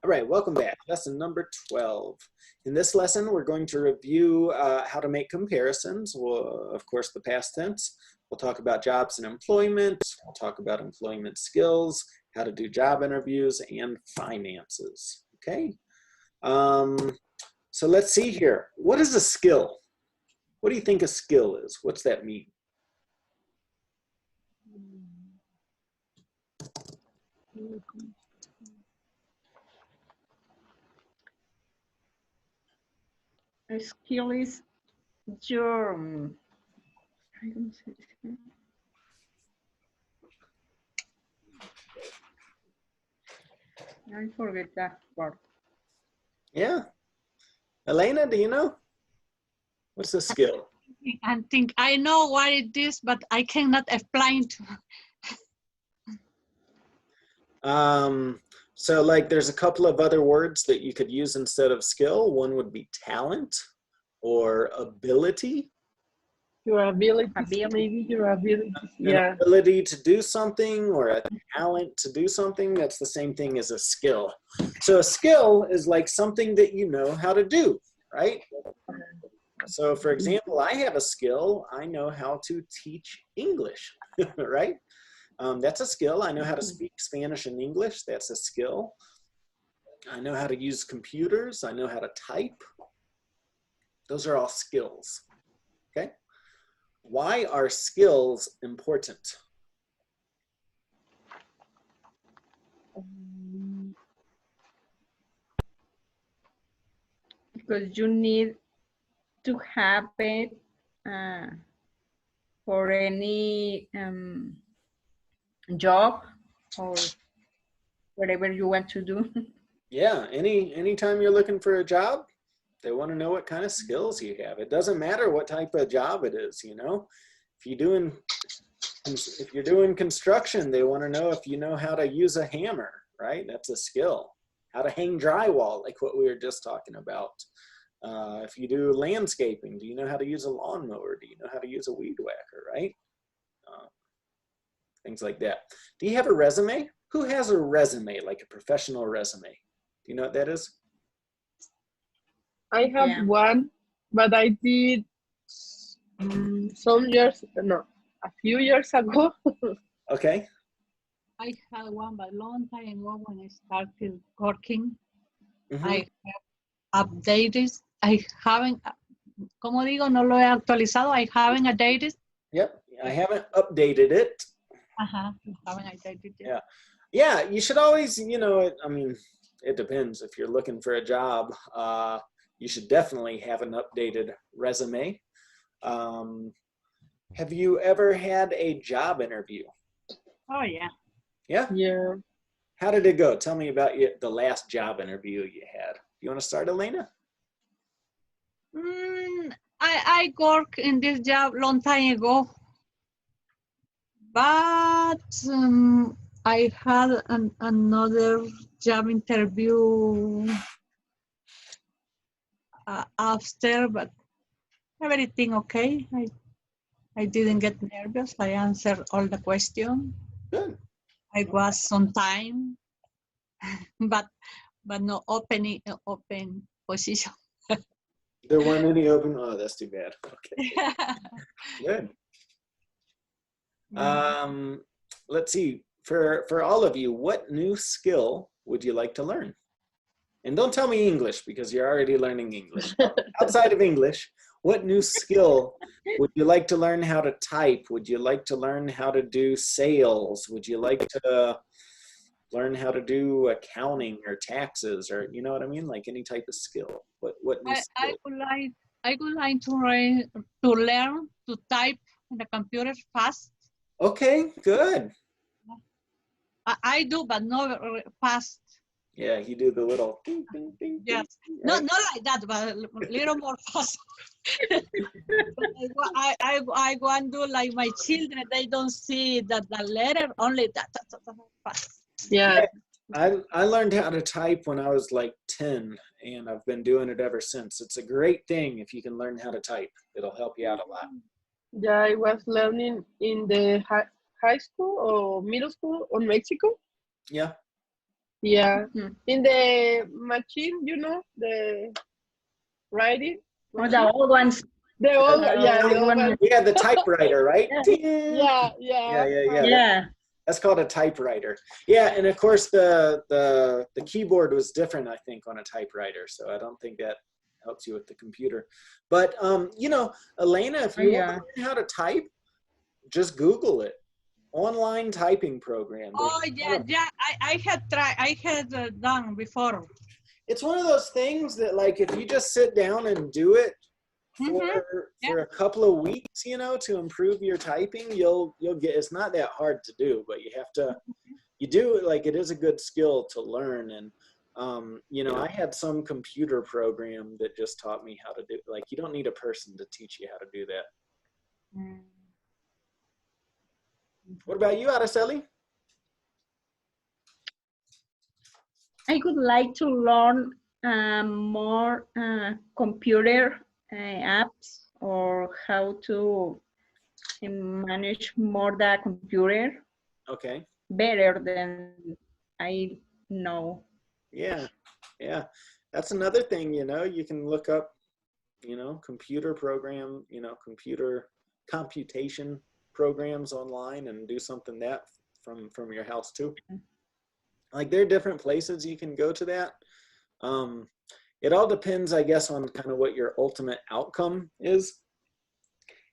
All right, welcome back. Lesson number 12. In this lesson, we're going to review how to make comparisons. Of course, the past tense. We'll talk about jobs and employment. We'll talk about employment skills, how to do job interviews, and finances. Okay? So let's see here. What is a skill? What do you think a skill is? What's that mean? A skill is your, I forget that word. Yeah. Elena, do you know? What's a skill? I think I know what it is, but I cannot explain to. So like there's a couple of other words that you could use instead of skill. One would be talent or ability. Your ability, maybe your ability. An ability to do something or a talent to do something, that's the same thing as a skill. So a skill is like something that you know how to do, right? So for example, I have a skill, I know how to teach English, right? That's a skill. I know how to speak Spanish and English. That's a skill. I know how to use computers. I know how to type. Those are all skills. Okay? Why are skills important? Because you need to have it for any job or whatever you want to do. Yeah, anytime you're looking for a job, they want to know what kind of skills you have. It doesn't matter what type of job it is, you know. If you're doing construction, they want to know if you know how to use a hammer, right? That's a skill. How to hang drywall, like what we were just talking about. If you do landscaping, do you know how to use a lawnmower? Do you know how to use a weed whacker, right? Things like that. Do you have a resume? Who has a resume, like a professional resume? Do you know what that is? I have one, but I did a few years ago. Okay. I had one, but a long time ago when I started working, Mm-hmm. I have updated. I haven't, como digo, no lo he actualizado. I haven't updated. Yep, I haven't updated it. I haven't updated it. Yeah. Yeah, you should always, you know, I mean, it depends. If you're looking for a job, you should definitely have an updated resume. Have you ever had a job interview? Oh, yeah. Yeah? Yeah. How did it go? Tell me about the last job interview you had. You want to start, Elena? I worked in this job long time ago, but I had another job interview after, but everything okay. I didn't get nervous. I answered all the questions. Good. I was on time, but no open position. There weren't any open. Oh, that's too bad. Okay. Good. Let's see. For all of you, what new skill would you like to learn? And don't tell me English because you're already learning English. Outside of English, what new skill would you like to learn how to type? Would you like to learn how to do sales? Would you like to learn how to do accounting or taxes, or you know what I mean? Like any type of skill. What new skill? I would like to learn to type on the computer fast. Okay, good. I do, but not fast. Yeah, you do the little ding, ding, ding. Yes, ding, right? not like that, but a little more fast. I want to do like my children. They don't see that the letter, only that fast. Yeah. I learned how to type when I was like 10, and I've been doing it ever since. It's a great thing if you can learn how to type. It'll help you out a lot. Yeah, I was learning in the high school or middle school in Mexico. Yeah. Yeah. Mhm. In the machine, the writing Or the machine. old ones. The old, yeah, the old old one. one. Yeah, the typewriter, right? Yeah. Ding. Yeah, Yeah, yeah. yeah. Yeah. That's called a typewriter. Yeah, and of course the keyboard was different, I think, on a typewriter. So I don't think that helps you with the computer. But you know, Elena, if you want Yeah. to learn how to type, just Google it. Online typing program. There's Oh, a ton yeah, of- yeah. I had tried, I had done before. It's one of those things that, like, if you just sit down and do it for Yeah. for a couple of weeks, you know, to improve your typing, you'll get. It's not that hard to do, but you have to. You do it, like, it is a good skill to learn. And you know, I had some computer program that just taught me how to do, like, you don't need a person to teach you how to do that. Mm. What about you, Araceli? I would like to learn more computer apps, or how to manage more the computer Okay. better than I know. Yeah, yeah, that's another thing. You know, you can look up, you know, computer program, you know, computer computation programs online and do something that from your house too. Like, there are different places you can go to that. It all depends, I guess, on kind of what your ultimate outcome is.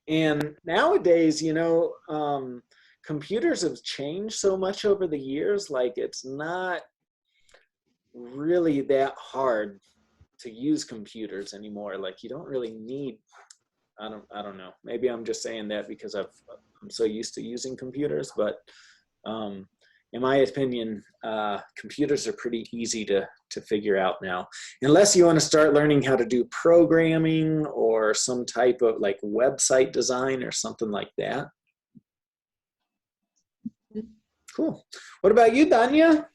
And nowadays, you know, computers have changed so much over the years. Like, it's not really that hard to use computers anymore. Like, you don't really need, I don't know. Maybe I'm just saying that because I'm so used to using computers, but in my opinion, computers are pretty easy to figure out now, unless you want to start learning how to do programming or some type of, like, website design or something like that. Cool. What about you, Danya?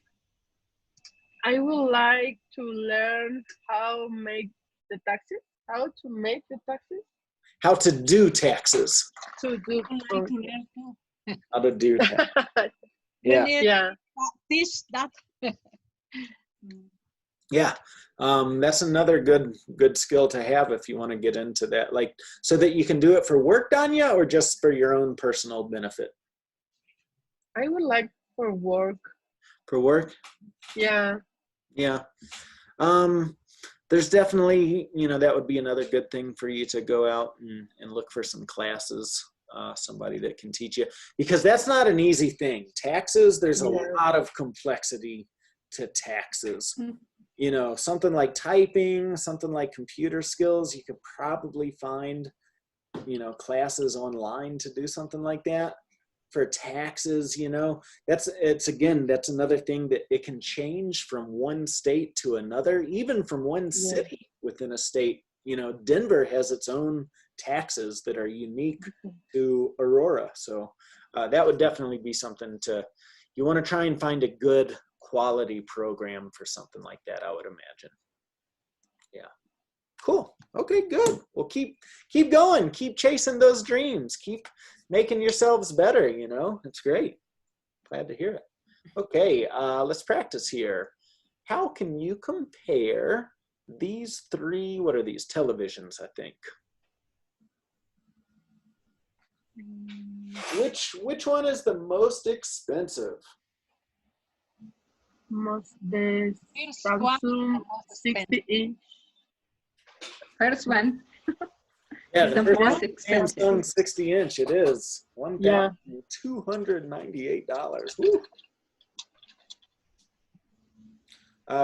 I would like to learn how make the taxes. How to make the taxes. How to do taxes. To do. I like to learn too. How to do taxes. You Yeah. need Yeah. this, that. Yeah, that's another good skill to have if you want to get into that, like, so that you can do it for work, Danya, or just for your own personal benefit? I would like for work. For work? Yeah. Yeah. There's definitely, you know, that would be another good thing for you to go out and look for some classes, somebody that can teach you, because that's not an easy thing. Taxes, there's a lot of complexity to taxes. You know, something like typing, something like computer skills, you could probably find, you know, classes online to do something like that. For taxes, you know, that's another thing that it can change from one state to another, even from one city within a state. You know, Denver has its own taxes that are unique to Aurora. So that would definitely be something you want to try and find a good quality program for something like that, I would imagine. Yeah. Cool. Okay, good. Well, keep going. Keep chasing those dreams. Keep making yourselves better, you know. It's great. Glad to hear it. Okay, let's practice here. How can you compare these three, what are these? Televisions, I think. Which one is the most expensive? The First one, Samsung the most expensive. 60-inch. First one. Yeah, The the first most expensive. Samsung 60-inch, it is Yeah. $1,298. Woo.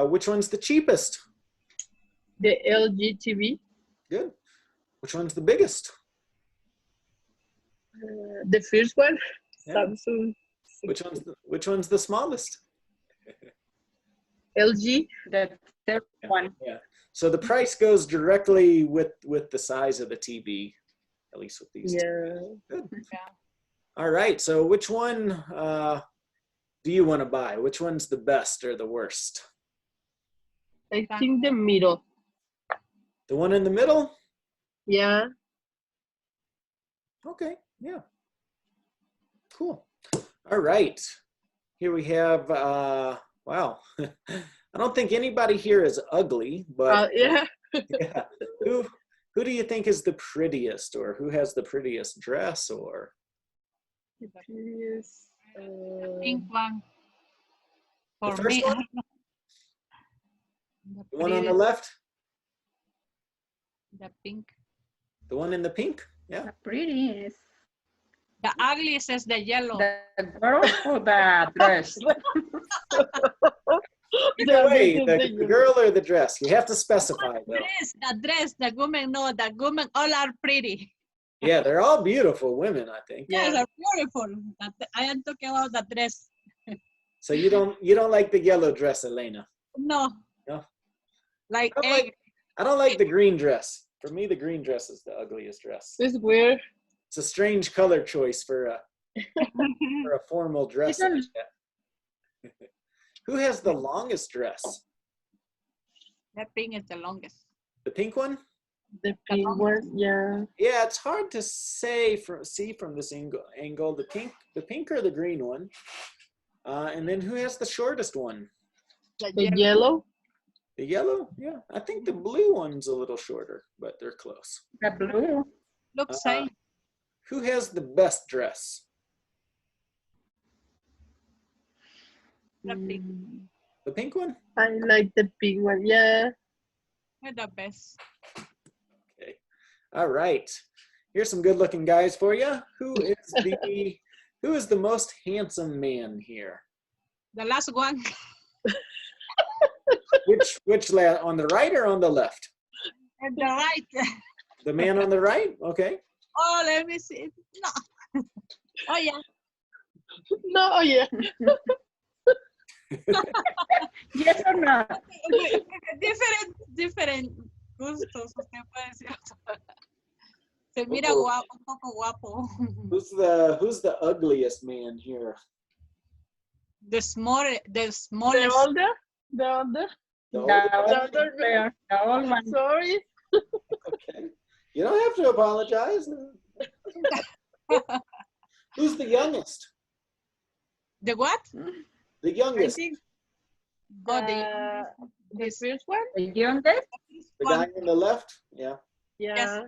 Which one's the cheapest? The LG TV. Good. Which one's the biggest? The first one. Yeah. Samsung. Which one's the smallest? LG. The third one. Yeah. So the price goes directly with the size of the TV, at least with these. Yeah. Good. Yeah. All right. So which one do you want to buy? Which one's the best or the worst? I think the middle. The one in the middle? Yeah. Okay. Yeah. Cool. All right. Here we have Wow. I don't think anybody here is ugly, but Yeah. yeah. Who do you think is the prettiest, or who has the prettiest dress, or? Yes. Pink one. The For first me, one? the The one on the prettiest, left? the pink. The one in the pink? Yeah. The prettiest. The ugliest is the yellow. The girl or the dress? Either way, This is the girl or the dress. You have to specify though. The dress, the women, no, the women all are pretty. Yeah, they're all beautiful women, I think. Yes, Yeah. are beautiful. But I am talking about the dress. So you don't like the yellow dress, Elena? No. No? Like I don't egg. like, I don't like the green dress. For me, the green dress is the ugliest dress. It's weird. It's a strange color choice for a formal dress like Isn't- that. Who has the longest dress? That pink is the longest. The pink one? The pink one, yeah. Yeah, it's hard to see from this angle. The pink or the green one. And then who has the shortest one? The yellow. The yellow? Yeah, I think the blue one's a little shorter, but they're close. The blue. Looks same. Who has the best dress? The pink. The pink one? I like the pink one, yeah. They're the best. Okay. All right. Here's some good-looking guys for you. Who is the most handsome man here? The last one. Which on the right or on the left? And the right. The man on the right? Okay. Oh, let me see. No. Oh, yeah. No, oh, yeah. Yes or no? Different gustos. Usted puede decir. Se mira Oh. guapo, un poco guapo. Who's the ugliest man here? The The smallest. older? The older? The The old old player. The old one. Sorry. Okay. You don't have to apologize. Who's the youngest? The what? The I youngest. think Oh, the first one? The youngest. The guy on the left? Yeah. Yeah.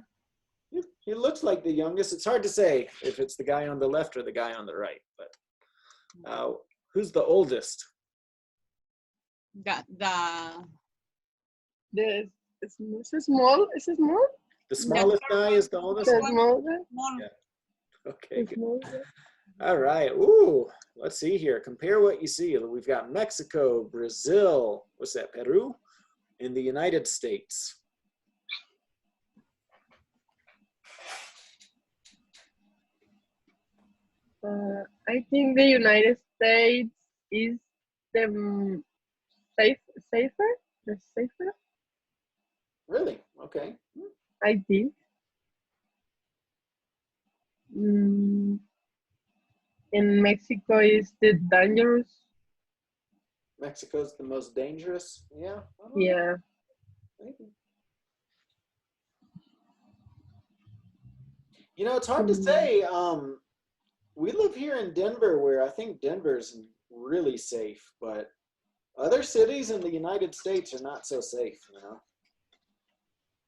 He looks like the youngest. It's hard to say if it's the guy on the left or the guy on the right. But who's the oldest? The Is it small? Is it small? The smallest guy is the oldest? The small? small. Yeah. Okay, The good. small? All right. Ooh, let's see here. Compare what you see. We've got Mexico, Brazil, what's that, Peru, and the United States. I think the United States is the safer. The safer, Really? Okay. I think. And Mexico is the dangerous. Mexico's the most dangerous? Yeah. I don't know. Yeah. Maybe. You know, it's hard to say. We live here in Denver, where I think Denver's really safe, but other cities in the United States are not so safe, you know.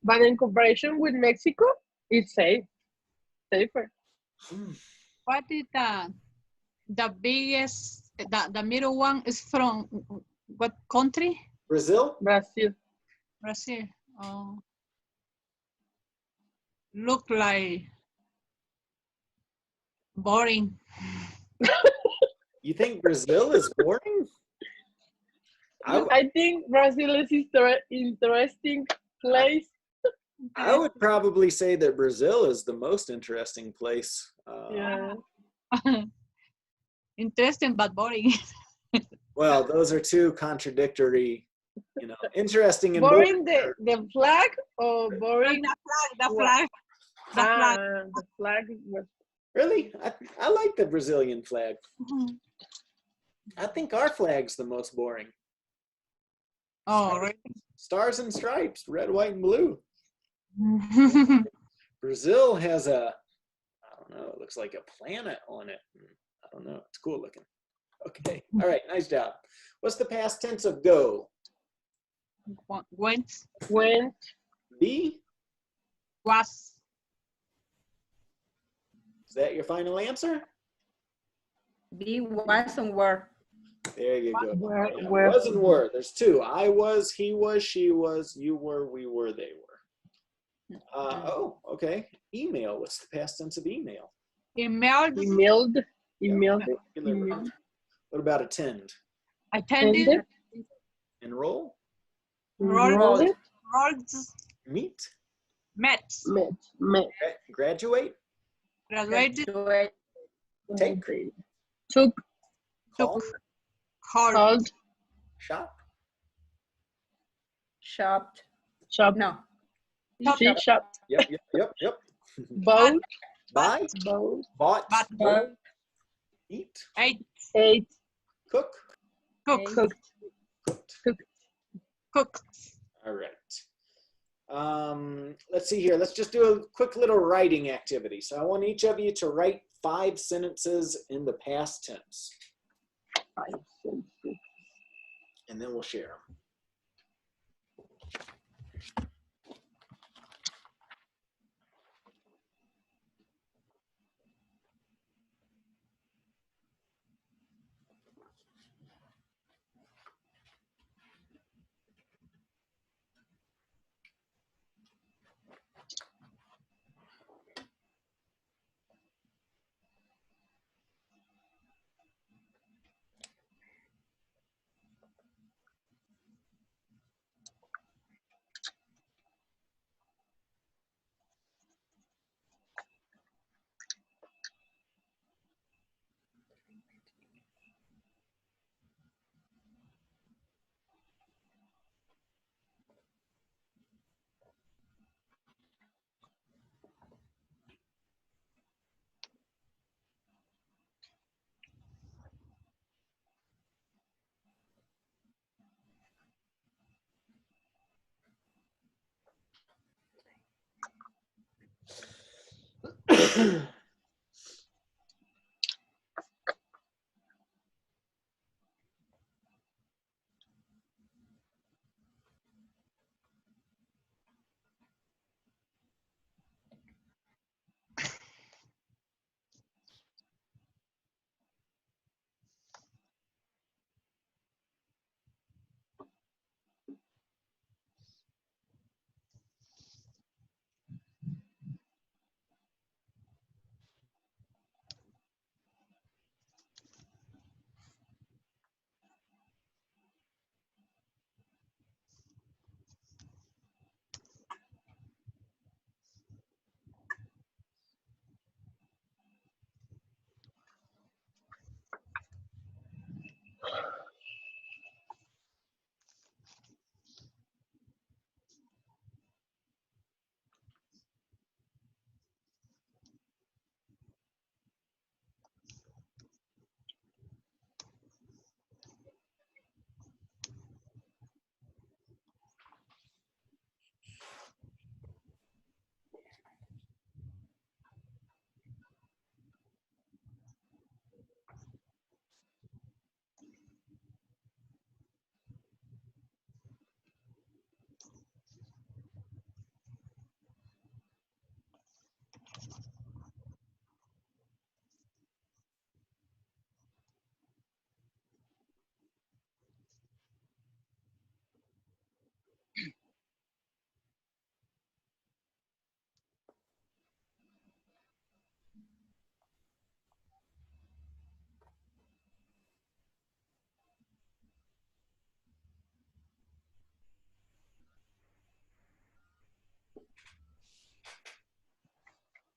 But in comparison with Mexico, it's safer. What is the biggest, the middle one is from what country? Brazil? Brazil. Brazil. Oh. Look like boring. You think Brazil is boring? I think Brazil is interesting place. I would probably say that Brazil is the most interesting place. Yeah. Interesting but boring. Well, those are two contradictory, you know, interesting and Boring the flag or boring The flag. The flag. the flag was Really? I like the Brazilian flag. Mhm. I think our flag's the most boring. Oh, really? Stars and stripes, red, white, and blue. Brazil has I don't know, it looks like a planet on it. I don't know, it's cool looking. Okay. All right. Nice job. What's the past tense of go? Went, Went, Be? was, Is that your final answer? Be, was, and were. There you go. where, Yeah, where. was and were. There's two. I was, he was, she was, you were, we were, they were. Oh, okay. Email. What's the past tense of email? emailed, Emailed, Yep. emailed, Regular. emailed. What about attend? attended, Attended. Enroll? rolled, Rolled, rolled, Meet? met, met, Graduate? graduated, Graduate, Take? took, Call? took, called, called, Shop? shopped. shop, No. she shopped, Yep. bought, Buy? bought, Bought? But Eat? ate, ate, Cook? cook, cooked, Cooked. cooked. All right. Let's see here. Let's just do a quick little writing activity. So I want each of you to write 5 sentences in the past tense, 5 sentences. and then we'll share them.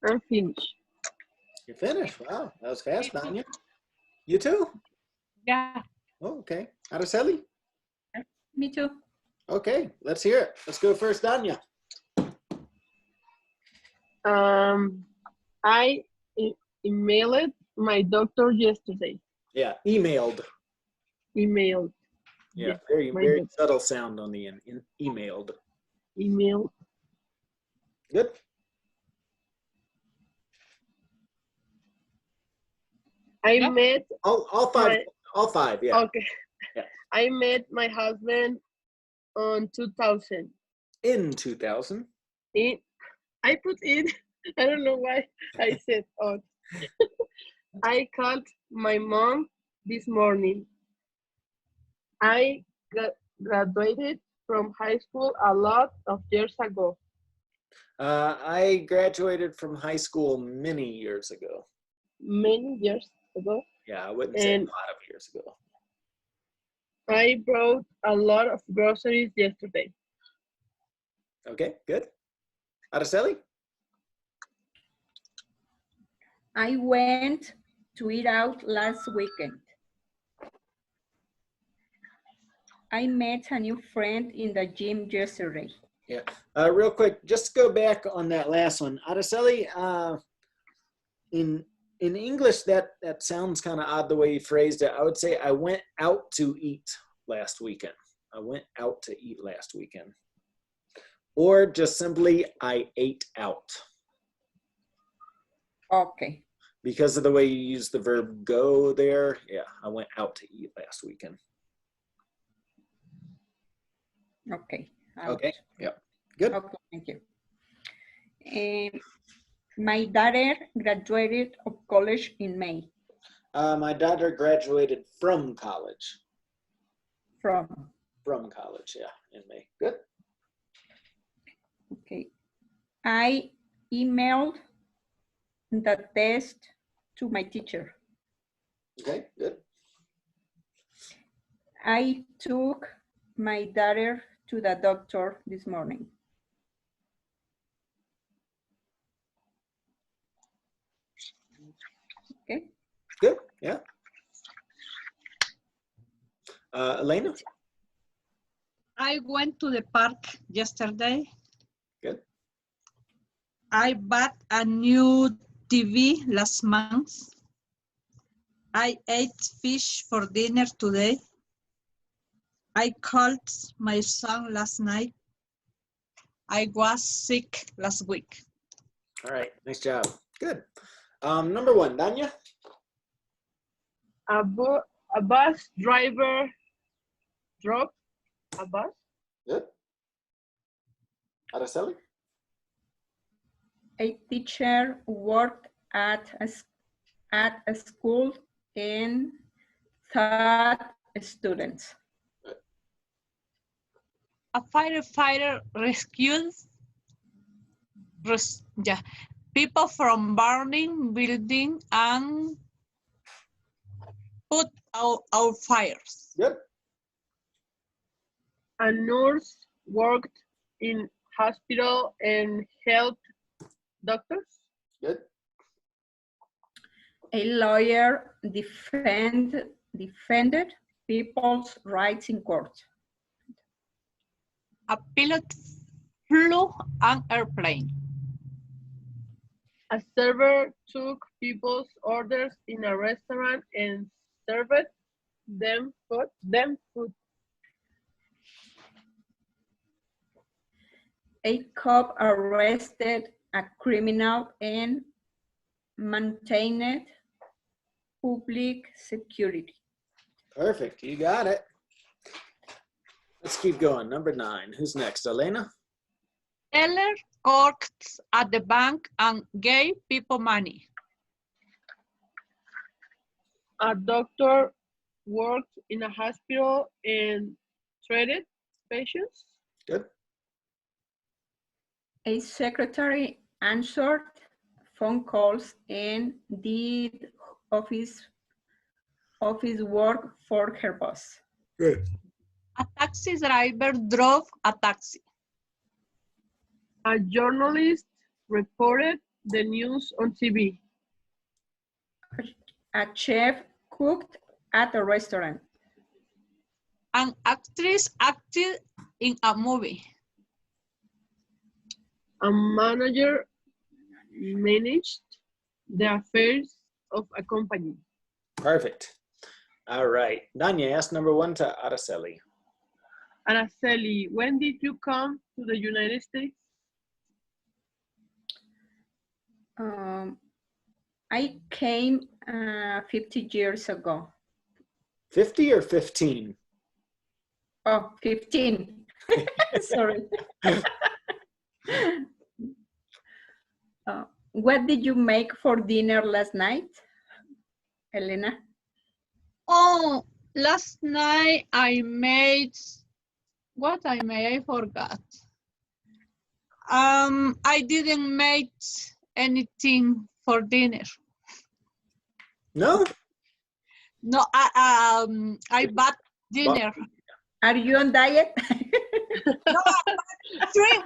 I'm finished. You're finished. Wow, that was fast, Danya. You too? Yeah, Oh, okay. Araceli? me too. Okay, let's hear it. Let's go first, Danya. I emailed my doctor yesterday. Yeah, emailed. Emailed. Yeah, Yes, very, my very doctor. subtle sound on the end. Emailed. Email. Good. I Yep. met All All five, yeah. Okay. Yeah. I met my husband on 2000. In 2000. I put in, I don't know why I said on. I called my mom this morning. I graduated from high school a lot of years ago. I graduated from high school many years ago. Many years ago. Yeah, I wouldn't say a And lot of years ago. I brought a lot of groceries yesterday. Okay, good. Araceli? I went to eat out last weekend. I met a new friend in the gym yesterday. Yeah. Real quick, just to go back on that last one. Araceli, in English, that sounds kind of odd the way you phrased it. I would say I went out to eat last weekend. I went out to eat last weekend. Or just simply, I ate out. Okay. Because of the way you use the verb go there, yeah, I went out to eat last weekend. Okay. Okay, yeah, good. Okay, thank you. My daughter graduated of college in May. My daughter graduated from college. From. From college, yeah, in May. Good. Okay. I emailed the test to my teacher. Okay, good. I took my daughter to the doctor this morning. Okay. Good, yeah. Elena? I went to the park yesterday. Good. I bought a new TV last month. I ate fish for dinner today. I called my son last night. I was sick last week. All right, nice job. Good. Number one, Danya? A bus driver drove a bus. Good. Araceli? A teacher worked at a school and taught students. A firefighter rescued people from burning building and put out fires. Good. A nurse worked in hospital and helped doctors. Good. A lawyer defended people's rights in court. A pilot flew an airplane. A server took people's orders in a restaurant and served them food. A cop arrested a criminal and maintained public security. Perfect, you got it. Let's keep going. Number 9, who's next? Elena? Teller worked at the bank and gave people money. A doctor worked in a hospital and treated patients. Good. A secretary answered phone calls and did office work for her boss. Good. A taxi driver drove a taxi. A journalist reported the news on TV. A chef cooked at a restaurant. An actress acted in a movie. A manager managed the affairs of a company. Perfect. All right. Danya, ask number 1 to Araceli. Araceli, when did you come to the United States? I came 50 years ago. 50 or 15? Oh, 15. Sorry. What did you make for dinner last night, Elena? Oh, last night I made, what I made, I forgot. I didn't make anything for dinner. No? No, I bought dinner. Are you on diet? No, shrimp.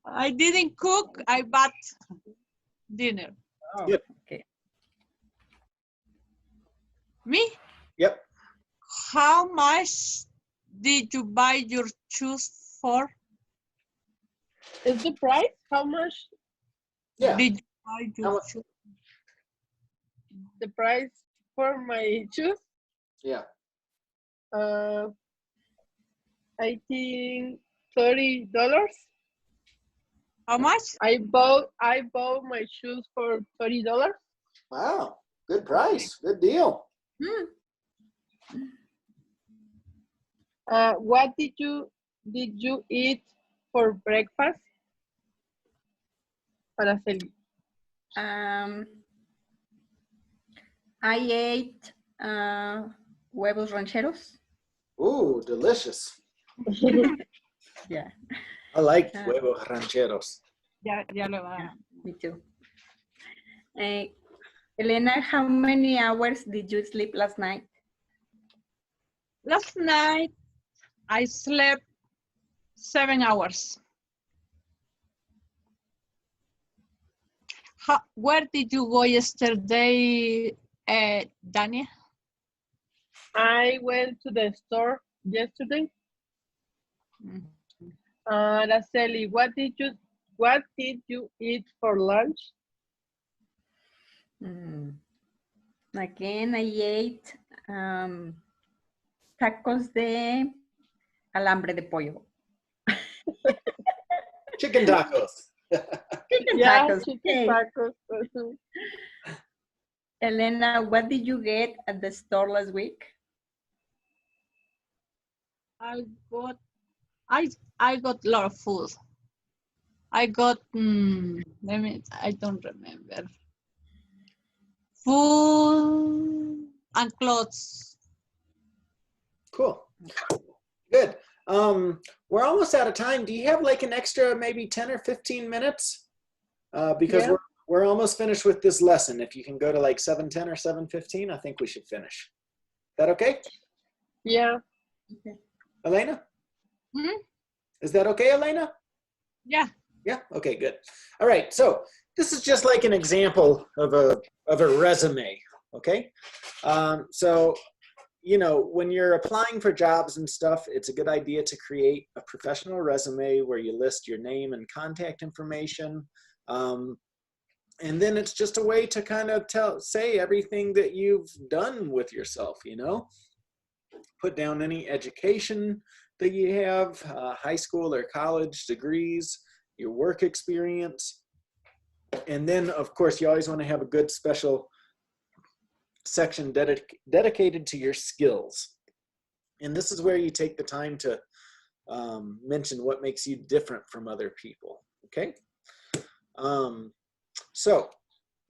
I didn't cook, I bought dinner. Oh, Yep. okay. Me? Yep. How much did you buy your shoes for? Is the price? How much? Yeah. Did you buy How your much? shoes? The price for my shoes? Yeah. I think $30. How much? I bought my shoes for $30. Wow. Good price. Good deal. Hmm. What did you eat for breakfast? Araceli. I ate huevos rancheros. Ooh, delicious. Yeah, I like huevos rancheros. Ya lo va. yeah, me too. Elena, how many hours did you sleep last night? Last night, I slept 7 hours. Where did you go yesterday, Dania? I went to the store yesterday. Mm. Araceli, what did you eat for lunch? Again, I ate tacos de alambre de pollo. Chicken tacos. Chicken Yeah, tacos. chicken Okay. tacos. Elena, what did you get at the store last week? I got a lot of food. I got, I don't remember. Food and clothes. Cool. Good. We're almost out of time. Do you have like an extra maybe 10 or 15 minutes? Because Yeah. we're almost finished with this lesson. If you can go to like 7:10 or 7:15, I think we should finish. That okay? Yeah. Okay. Elena? Hmm? Is that okay, Elena? Yeah. Yeah, okay, good. All right, so this is just like an example of a resume, okay? So, you know, when you're applying for jobs and stuff, it's a good idea to create a professional resume where you list your name and contact information. And then it's just a way to kind of say everything that you've done with yourself, you know? Put down any education that you have, high school or college degrees, your work experience. And then, of course, you always want to have a good special section dedicated to your skills. And this is where you take the time to mention what makes you different from other people, okay? So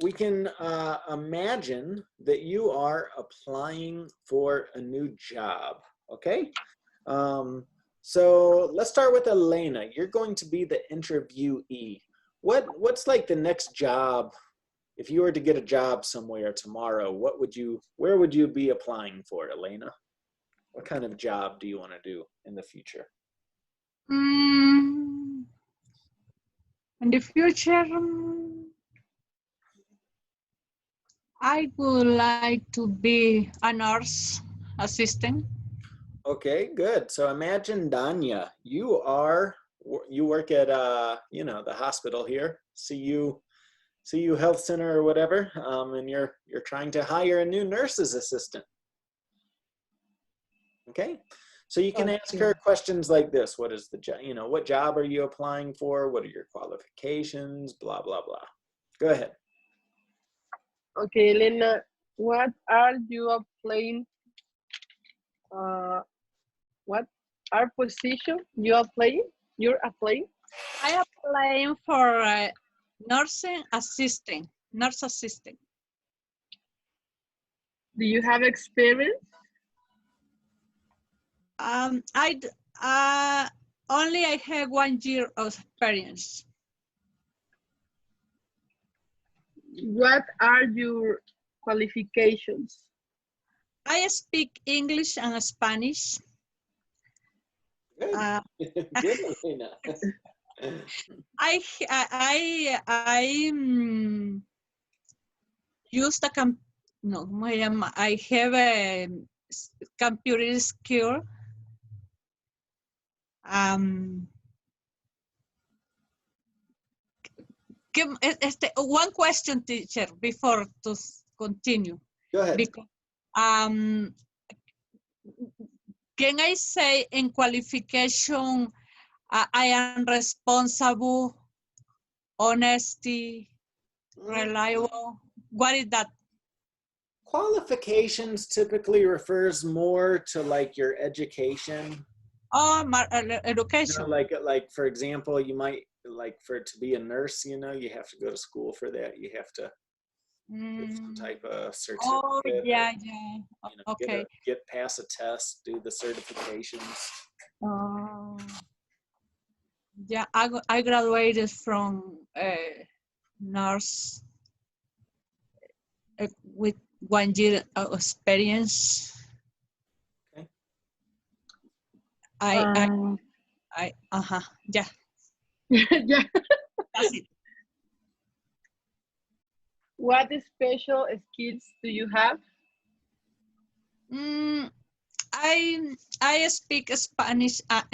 we can imagine that you are applying for a new job, okay? So let's start with Elena. You're going to be the interviewee. What's like the next job? If you were to get a job somewhere tomorrow, where would you be applying for, Elena? What kind of job do you want to do in the future? In the future, I would like to be a nurse assistant. Okay, good. So imagine, Danya, you work at you know, the hospital here, CU Health Center or whatever, and you're trying to hire a new nurse's assistant. Okay, so you can ask her questions like this: what is the job? You know, what job are you applying for? What are your qualifications? Blah blah blah. Go ahead. Okay, Elena, What are you playing? What are position you are playing? You're playing? I am applying for nursing assistant, nurse assistant. Do you have experience? Only I have 1 year of experience. What are your qualifications? I speak English and Spanish. Good. Good, Elena. Use the I have a computer skill. One question, teacher, before to continue. Go ahead. Because, can I say in qualification, I am responsible, honesty, reliable? What is that? Qualifications typically refers more to like your education. Oh, my You education. know, like for example, you might like for to be a nurse, you know, you have to go to school for that. You have to get some type of certificate. Oh, yeah, or, yeah. you know, Okay. get pass a test, do the certifications. Yeah, I graduated from nurse with 1 year of experience. Okay. Yeah. Yeah. That's it. What special skills do you have? I speak Spanish and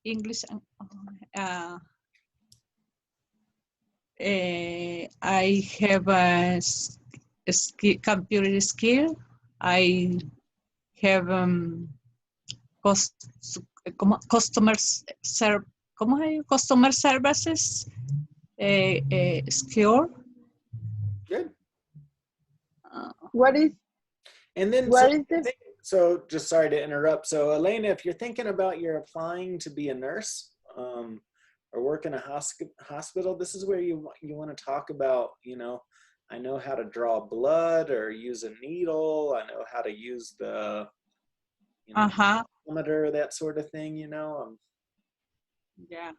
English. I have a computer skill. I have customer services skill. Good. What is And then so just sorry to interrupt. So Elena, if you're thinking about you're applying to be a nurse or work in a hospital, this is where you want to talk about, you know, I know how to draw blood or use a needle. I know how to use the thermometer, that sort of thing, you know. Yeah.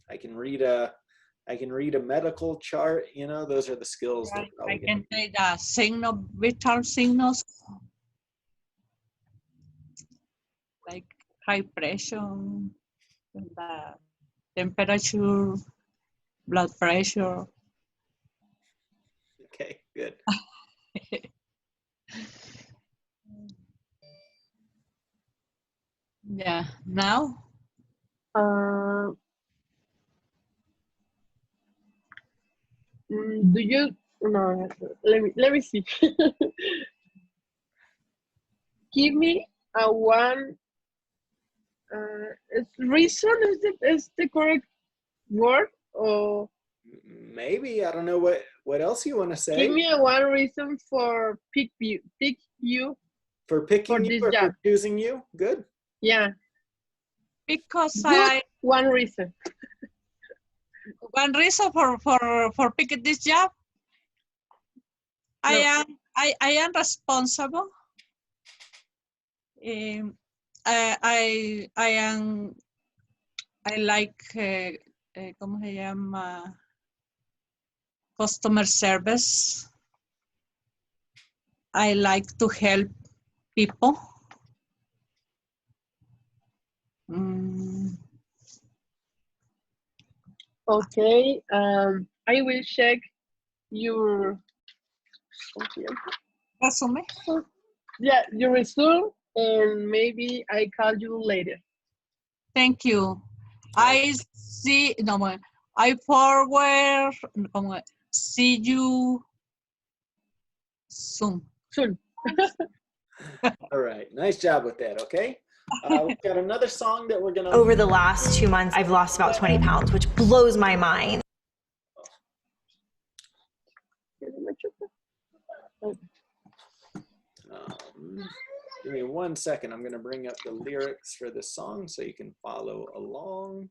I can read a medical chart, you know, those are the skills. Right. I can take the vital signals like high pressure, the temperature, blood pressure. Okay, good. Yeah. Now? do you no let me see. Give me a one reason is the correct word, or Maybe, I don't know what else you want to say. give me a one reason for pick you for picking for you this or job. for choosing you. Good. Yeah, Because one reason. One reason for picking this job, No. I am responsible. I like ¿cómo se llama? Customer service. I like to help people. Okay, I will check your Resume. Yeah, your resume, and maybe I call you later. Thank you. I forward. See you soon. Soon. All right. Nice job with that. Okay. We've got another song that we're going to. Over the last 2 months, I've lost about 20 pounds, which blows my mind. Give me 1 second. I'm going to bring up the lyrics for this song so you can follow along.